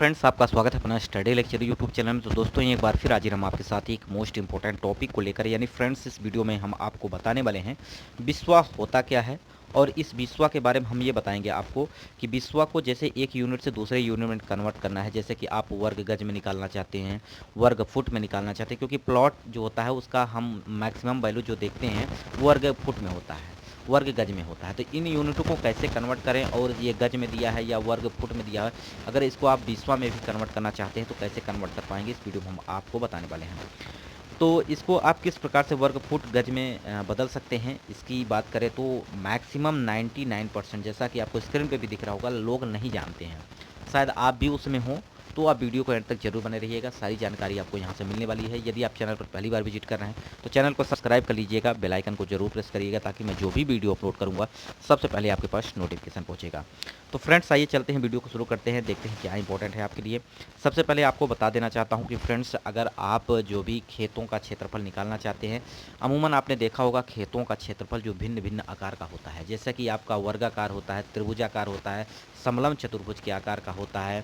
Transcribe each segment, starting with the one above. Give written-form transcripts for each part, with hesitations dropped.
Friends, आपका स्वागत है अपना स्टडी लेक्चर यूट्यूब चैनल में। तो दोस्तों, एक बार फिर हाजिर हम आपके साथ एक मोस्ट इंपॉर्टेंट टॉपिक को लेकर। यानी फ्रेंड्स, इस वीडियो में हम आपको बताने वाले हैं बिस्वा होता क्या है। और इस बिस्वा के बारे में हम ये बताएंगे आपको कि बिस्वा को जैसे एक यूनिट से दूसरे यूनिट में कन्वर्ट करना है। जैसे कि आप वर्ग गज में निकालना चाहते हैं, वर्ग फुट में निकालना चाहते हैं, क्योंकि प्लॉट जो होता है उसका हम मैक्सिमम वैल्यू जो देखते हैं वर्ग फुट में होता है, वर्ग गज में होता है। तो इन यूनिटों को कैसे कन्वर्ट करें, और ये गज में दिया है या वर्ग फुट में दिया है, अगर इसको आप बिस्वा में भी कन्वर्ट करना चाहते हैं तो कैसे कन्वर्ट कर पाएंगे, इस वीडियो में हम आपको बताने वाले हैं। तो इसको आप किस प्रकार से वर्ग फुट गज में बदल सकते हैं, इसकी बात करें तो मैक्सिमम 99%, जैसा कि आपको स्क्रीन पे भी दिख रहा होगा, लोग नहीं जानते हैं। शायद आप भी उसमें हों, तो आप वीडियो को एंड तक जरूर बने रहिएगा। सारी जानकारी आपको यहाँ से मिलने वाली है। यदि आप चैनल पर पहली बार विजिट कर रहे हैं तो चैनल को सब्सक्राइब कर लीजिएगा, बेल आइकन को जरूर प्रेस करिएगा, ताकि मैं जो भी वीडियो अपलोड करूँगा सबसे पहले आपके पास नोटिफिकेशन पहुँचेगा। तो फ्रेंड्स, आइए चलते हैं, वीडियो को शुरू करते हैं, देखते हैं क्या इंपॉर्टेंट है आपके लिए। सबसे पहले आपको बता देना चाहता हूँ कि फ्रेंड्स, अगर आप जो भी खेतों का क्षेत्रफल निकालना चाहते हैं, अमूमन आपने देखा होगा खेतों का क्षेत्रफल जो भिन्न भिन्न आकार का होता है, जैसे कि आपका वर्गाकार होता है, त्रिभुजाकार होता है, समलम चतुर्भुज के आकार का होता है,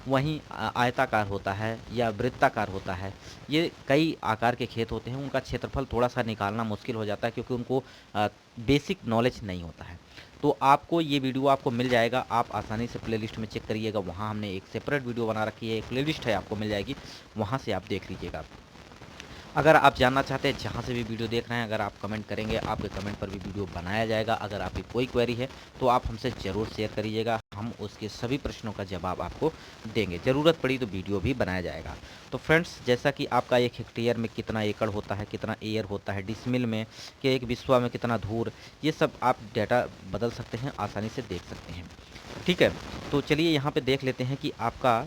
वहीं आयताकार होता है या वृत्ताकार होता है। ये कई आकार के खेत होते हैं, उनका क्षेत्रफल थोड़ा सा निकालना मुश्किल हो जाता है, क्योंकि उनको बेसिक नॉलेज नहीं होता है। तो आपको ये वीडियो आपको मिल जाएगा, आप आसानी से प्लेलिस्ट में चेक करिएगा, वहाँ हमने एक सेपरेट वीडियो बना रखी है, एक प्लेलिस्ट है, आपको मिल जाएगी, वहाँ से आप देख लीजिएगा। अगर आप जानना चाहते हैं जहाँ से भी वीडियो देख रहे हैं, अगर आप कमेंट करेंगे, आपके कमेंट पर भी वीडियो बनाया जाएगा। अगर आपकी कोई क्वेरी है तो आप हमसे ज़रूर शेयर करिएगा, हम उसके सभी प्रश्नों का जवाब आपको देंगे। ज़रूरत पड़ी तो वीडियो भी बनाया जाएगा। तो फ्रेंड्स, जैसा कि आपका एक हेक्टेयर में कितना एकड़ होता है, कितना एयर होता है, डिसमिल में कि एक बिस्वा में कितना धूर, ये सब आप डाटा बदल सकते हैं, आसानी से देख सकते हैं। ठीक है, तो चलिए यहाँ पे देख लेते हैं कि आपका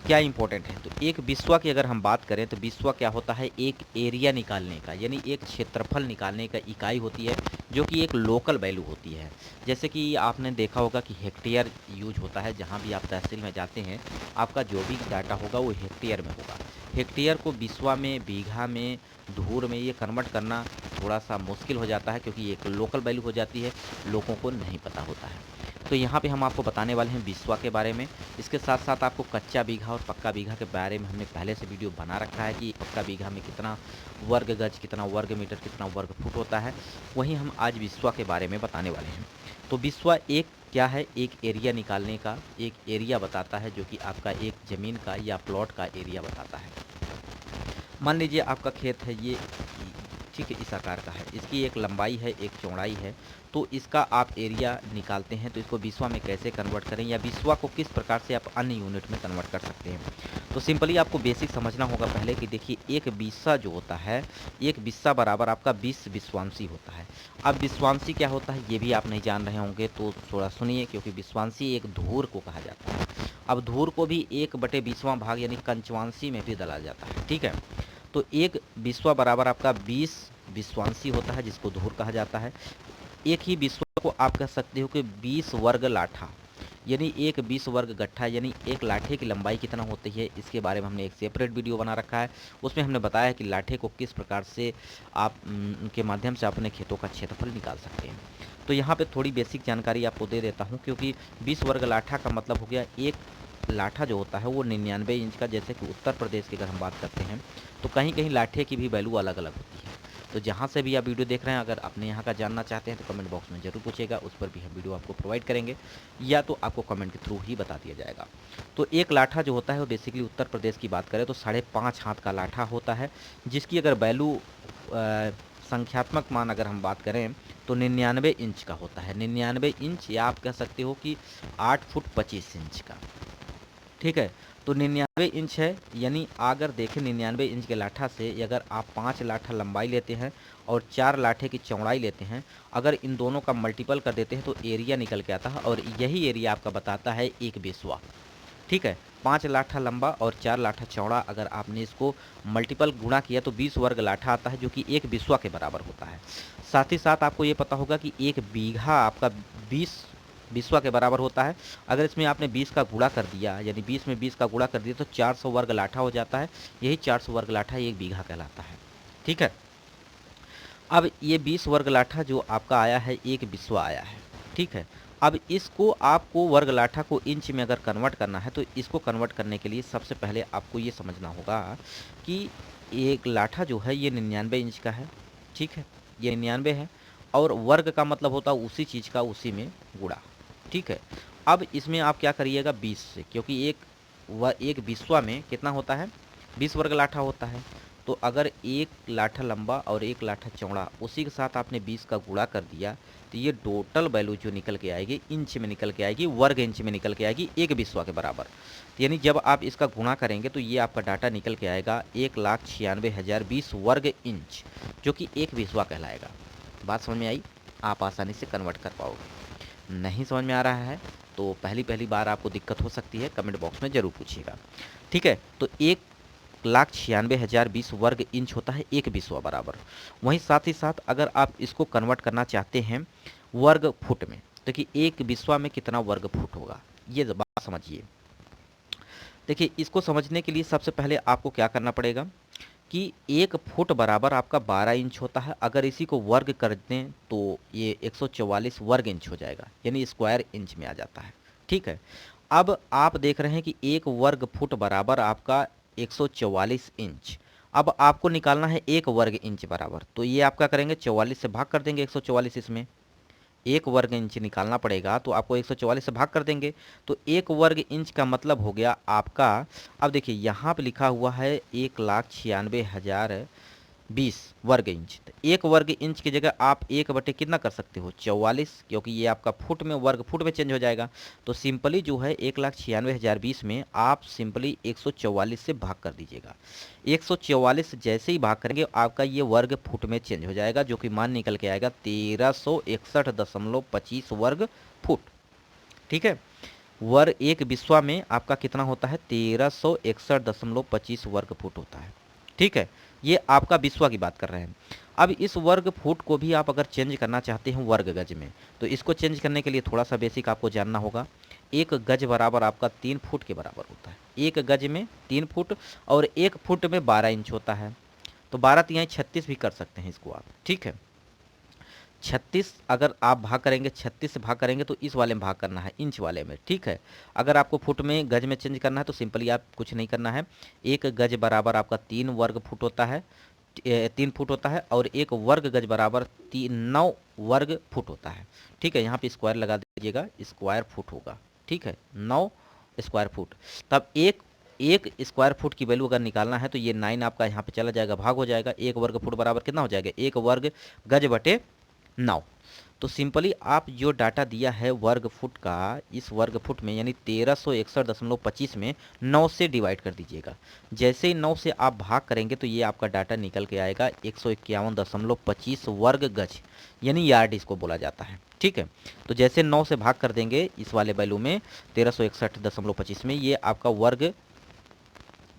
क्या इंपॉर्टेंट है। तो एक बिस्वा की अगर हम बात करें तो बिस्वा क्या होता है, एक एरिया निकालने का, यानी एक क्षेत्रफल निकालने का इकाई होती है, जो कि एक लोकल वैल्यू होती है। जैसे कि आपने देखा होगा कि हेक्टेयर यूज होता है, जहाँ भी आप तहसील में जाते हैं आपका जो भी डाटा होगा वो हेक्टेयर में होगा। हेक्टेयर को बिस्वा में, बीघा में, धूर में ये कन्वर्ट करना थोड़ा सा मुश्किल हो जाता है, क्योंकि एक लोकल वैल्यू हो जाती है, लोगों को नहीं पता होता है। तो यहाँ पे हम आपको बताने वाले हैं बिस्वा के बारे में। इसके साथ साथ आपको कच्चा बीघा और पक्का बीघा के बारे में हमने पहले से वीडियो बना रखा है कि पक्का बीघा में कितना वर्ग गज, कितना वर्ग मीटर, कितना वर्ग फुट होता है। वहीं हम आज बिस्वा के बारे में बताने वाले हैं। तो बिस्वा एक क्या है, एक एरिया निकालने का एक एरिया बताता है, जो कि आपका एक ज़मीन का या प्लॉट का एरिया बताता है। मान लीजिए आपका खेत है ये, ठीक है, इस आकार का है, इसकी एक लंबाई है, एक चौड़ाई है, तो इसका आप एरिया निकालते हैं। तो इसको बिस्वा में कैसे कन्वर्ट करें, या बिस्वा को किस प्रकार से आप अन्य यूनिट में कन्वर्ट कर सकते हैं। तो सिंपली आपको बेसिक समझना होगा पहले कि देखिए, एक बिस्सा जो होता है, एक बिस्सा बराबर आपका 20 विश्वांशी होता है। अब विश्वांशी क्या होता है ये भी आप नहीं जान रहे होंगे, तो थोड़ा सुनिए, क्योंकि विश्वांशी एक धूर को कहा जाता है। अब धूर को भी 1/20वां भाग यानी कंचवांशी में भी डाला जाता है। ठीक है, तो एक बिस्वा बराबर आपका 20 विश्वांशी होता है, जिसको धूर कहा जाता है। एक ही बिस्वा को आप कह सकते हो कि 20 वर्ग लाठा, यानी एक 20 वर्ग गट्ठा, यानी एक लाठे की लंबाई कितना होती है, इसके बारे में हमने एक सेपरेट वीडियो बना रखा है। उसमें हमने बताया कि लाठे को किस प्रकार से आप के माध्यम से अपने खेतों का क्षेत्रफल निकाल सकते हैं। तो यहाँ पे थोड़ी बेसिक जानकारी आपको दे देता हूँ, क्योंकि 20 वर्ग लाठा का मतलब हो गया, एक लाठा जो होता है वो 99 इंच का। जैसे कि उत्तर प्रदेश की अगर हम बात करते हैं तो कहीं कहीं लाठे की भी वैल्यू अलग अलग होती है। तो जहाँ से भी आप वीडियो देख रहे हैं, अगर अपने यहाँ का जानना चाहते हैं तो कमेंट बॉक्स में ज़रूर पूछेगा, उस पर भी हम वीडियो आपको प्रोवाइड करेंगे, या तो आपको कमेंट के थ्रू ही बता दिया जाएगा। तो एक लाठा जो होता है वो बेसिकली उत्तर प्रदेश की बात करें तो 5.5 हाथ का लाठा होता है, जिसकी अगर वैल्यू संख्यात्मक मान अगर हम बात करें तो 99 इंच का होता है। 99 इंच, या आप कह सकते हो कि 8 फुट 25 इंच का। ठीक है, तो 99 इंच है, यानी अगर देखें 99 इंच के लाठा से अगर आप 5 लाठा लंबाई लेते हैं और 4 लाठे की चौड़ाई लेते हैं, अगर इन दोनों का मल्टीपल कर देते हैं तो एरिया निकल के आता है, और यही एरिया आपका बताता है एक बिस्वा। ठीक है, 5 लाठा लंबा और 4 लाठा चौड़ा, अगर आपने इसको मल्टीपल गुणा किया तो 20 वर्ग लाठा आता है, जो कि एक बिस्वा के बराबर होता है। साथ ही साथ आपको ये पता होगा कि एक बीघा आपका 20 बिस्वा के बराबर होता है। अगर इसमें आपने 20 का गुणा कर दिया, यानी 20 में 20 का गुणा कर दिया, तो 400 वर्ग लाठा हो जाता है। यही 400 वर्ग लाठा एक बीघा कहलाता है। ठीक है, अब ये 20 वर्ग लाठा जो आपका आया है, एक बिस्वा आया है। ठीक है, अब इसको आपको वर्ग लाठा को इंच में अगर कन्वर्ट करना है तो इसको कन्वर्ट करने के लिए सबसे पहले आपको ये समझना होगा कि एक लाठा जो है ये 99 इंच का है, ठीक है, ये 99 है, और वर्ग का मतलब होता है उसी चीज़ का उसी में गुणा, ठीक है। अब इसमें आप क्या करिएगा 20 से, क्योंकि एक बिस्वा में कितना होता है, 20 वर्ग लाठा होता है। तो अगर एक लाठा लंबा और एक लाठा चौड़ा उसी के साथ आपने 20 का गुणा कर दिया तो ये टोटल वैल्यू जो निकल के आएगी इंच में निकल के आएगी, वर्ग इंच में निकल के आएगी एक बिस्वा के बराबर। यानी जब आप इसका गुणा करेंगे तो ये आपका डाटा निकल के आएगा 1,96,020 वर्ग इंच, जो कि एक बिस्वा कहलाएगा। बात समझ में आई? आप आसानी से कन्वर्ट कर पाओगे। नहीं समझ में आ रहा है तो पहली पहली बार आपको दिक्कत हो सकती है, कमेंट बॉक्स में ज़रूर पूछिएगा, ठीक है। तो 1,96,020 वर्ग इंच होता है एक बिस्वा बराबर। वहीं साथ ही साथ अगर आप इसको कन्वर्ट करना चाहते हैं वर्ग फुट में, तो कि एक बिस्वा में कितना वर्ग फुट होगा, ये बात समझिए। देखिए, इसको समझने के लिए सबसे पहले आपको क्या करना पड़ेगा कि एक फुट बराबर आपका 12 इंच होता है। अगर इसी को वर्ग कर दें तो ये 144 वर्ग इंच हो जाएगा, यानी स्क्वायर इंच में आ जाता है, ठीक है। अब आप देख रहे हैं कि एक वर्ग फुट बराबर आपका 144 इंच। अब आपको निकालना है एक वर्ग इंच बराबर, तो ये आपका करेंगे 44 से भाग कर देंगे 144, इसमें एक वर्ग इंच निकालना पड़ेगा तो आपको 144 से भाग कर देंगे। तो एक वर्ग इंच का मतलब हो गया आपका, अब देखिए यहाँ पे लिखा हुआ है 1,96,020 वर्ग इंच। तो एक वर्ग इंच की जगह आप एक बटे कितना कर सकते हो 44, क्योंकि ये आपका फुट में वर्ग फुट में चेंज हो जाएगा। तो सिंपली जो है 1,96,020 में आप सिंपली 144 से भाग कर दीजिएगा। 144 जैसे ही भाग करेंगे आपका ये वर्ग फुट में चेंज हो जाएगा, जो कि मान निकल के आएगा 1361.25 वर्ग फुट, ठीक है। वर्ग एक बिस्वा में आपका कितना होता है 1361.25 वर्ग फुट होता है, ठीक है। ये आपका बिस्वा की बात कर रहे हैं। अब इस वर्ग फुट को भी आप अगर चेंज करना चाहते हैं वर्ग गज में, तो इसको चेंज करने के लिए थोड़ा सा बेसिक आपको जानना होगा। एक गज बराबर आपका 3 फुट के बराबर होता है। एक गज में 3 फुट और एक फुट में 12 इंच होता है। तो 12 तिहाई 36 भी कर सकते हैं इसको आप, ठीक है। 36 अगर आप भाग करेंगे, 36 से भाग करेंगे तो इस वाले में भाग करना है, इंच वाले में, ठीक है। अगर आपको फुट में गज में चेंज करना है तो सिंपली आप कुछ नहीं करना है, एक गज बराबर आपका 3 वर्ग फुट होता है, 3 फुट होता है, और एक वर्ग गज बराबर 9 वर्ग फुट होता है, ठीक है। यहाँ पे स्क्वायर लगा दीजिएगा, स्क्वायर फुट होगा, ठीक है, 9 स्क्वायर फुट। तब एक स्क्वायर फुट की वैल्यू अगर निकालना है तो ये 9 आपका यहाँ पे चला जाएगा, भाग हो जाएगा। एक वर्ग फुट बराबर कितना हो जाएगा, एक वर्ग गज बटे 9। तो सिंपली आप जो डाटा दिया है वर्ग फुट का, इस वर्ग फुट में यानी 1361.25 में 9 से डिवाइड कर दीजिएगा। जैसे ही 9 से आप भाग करेंगे तो ये आपका डाटा निकल के आएगा 151.25 वर्ग गज, यानी यार्ड इसको बोला जाता है, ठीक है। तो जैसे 9 से भाग कर देंगे इस वाले वैल्यू में 1361.25 में, ये आपका वर्ग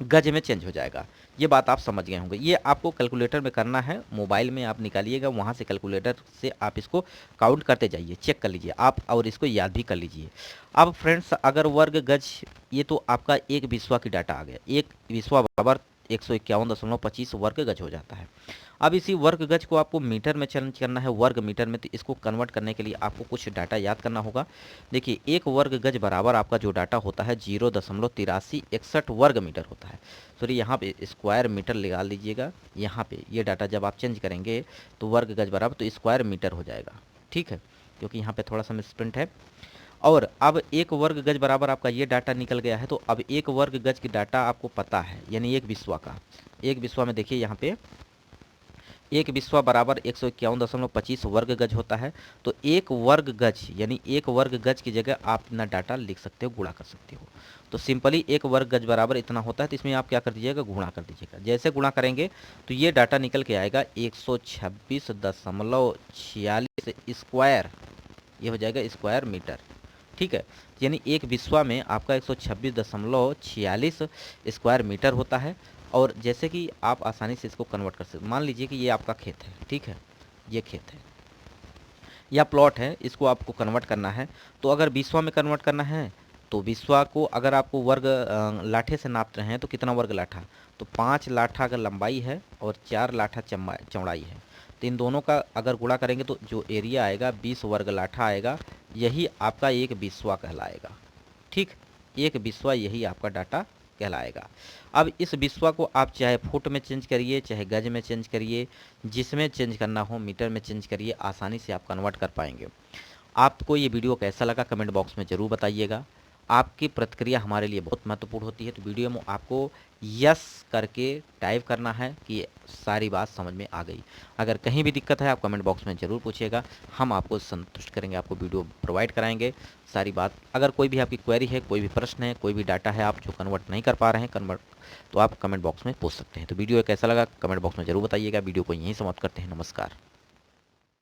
गज में चेंज हो जाएगा। ये बात आप समझ गए होंगे। ये आपको कैलकुलेटर में करना है, मोबाइल में आप निकालिएगा, वहाँ से कैलकुलेटर से आप इसको काउंट करते जाइए, चेक कर लीजिए आप, और इसको याद भी कर लीजिए। अब फ्रेंड्स, अगर वर्ग गज, ये तो आपका एक बिस्वा की डाटा आ गया, एक बिस्वा बराबर 151.25 वर्ग गज हो जाता है। अब इसी वर्ग गज को आपको मीटर में चेंज करना है, वर्ग मीटर में, तो इसको कन्वर्ट करने के लिए आपको कुछ डाटा याद करना होगा। देखिए, एक वर्ग गज बराबर आपका जो डाटा होता है 0.8361 वर्ग मीटर होता है। सॉरी, यहाँ पे स्क्वायर मीटर लगा लीजिएगा। यहाँ पे ये डाटा जब आप चेंज करेंगे तो वर्ग गज बराबर तो स्क्वायर मीटर हो जाएगा, ठीक है, क्योंकि यहाँ पे थोड़ा सा मिसप्रिंट है। और अब एक वर्ग गज बराबर आपका ये डाटा निकल गया है। तो अब एक वर्ग गज की डाटा आपको पता है, यानी एक बिस्वा का, एक बिस्वा में देखिए यहाँ पे एक बिस्वा बराबर 151.25 वर्ग गज होता है। तो एक वर्ग गज यानी एक वर्ग गज की जगह आप इतना डाटा लिख सकते हो, गुणा कर सकते हो। तो सिंपली एक वर्ग गज बराबर इतना होता है, तो इसमें आप क्या कर दीजिएगा, गुणा कर दीजिएगा। जैसे गुणा करेंगे तो ये डाटा निकल के आएगा 126.46 स्क्वायर, ये हो जाएगा स्क्वायर मीटर, ठीक है। यानी एक बिस्वा में आपका 126.46 स्क्वायर मीटर होता है। और जैसे कि आप आसानी से इसको कन्वर्ट कर सकते, मान लीजिए कि ये आपका खेत है, ठीक है, ये खेत है या प्लॉट है, इसको आपको कन्वर्ट करना है। तो अगर बिस्वा में कन्वर्ट करना है तो बिस्वा को अगर आपको वर्ग लाठे से नाप रहे हैं तो कितना वर्ग लाठा, तो 5 लाठा अगर लंबाई है और 4 लाठा चौड़ाई है, तो इन दोनों का अगर गुणा करेंगे तो जो एरिया आएगा 20 वर्ग लाठा आएगा, यही आपका एक बिस्वा कहलाएगा। ठीक, एक बिस्वा यही आपका डाटा कहलाएगा। अब इस बिस्वा को आप चाहे फुट में चेंज करिए, चाहे गज में चेंज करिए, जिसमें चेंज करना हो, मीटर में चेंज करिए, आसानी से आप कन्वर्ट कर पाएंगे। आपको ये वीडियो कैसा लगा कमेंट बॉक्स में ज़रूर बताइएगा। आपकी प्रतिक्रिया हमारे लिए बहुत महत्वपूर्ण होती है। तो वीडियो में आपको यस करके टाइप करना है कि सारी बात समझ में आ गई। अगर कहीं भी दिक्कत है आप कमेंट बॉक्स में ज़रूर पूछिएगा, हम आपको संतुष्ट करेंगे, आपको वीडियो प्रोवाइड कराएंगे सारी बात। अगर कोई भी आपकी क्वेरी है, कोई भी प्रश्न है, कोई भी डाटा है आप जो कन्वर्ट नहीं कर पा रहे हैं कन्वर्ट, तो आप कमेंट बॉक्स में पूछ सकते हैं। तो वीडियो कैसा लगा कमेंट बॉक्स में ज़रूर बताइएगा। वीडियो को यहीं समाप्त करते हैं। नमस्कार।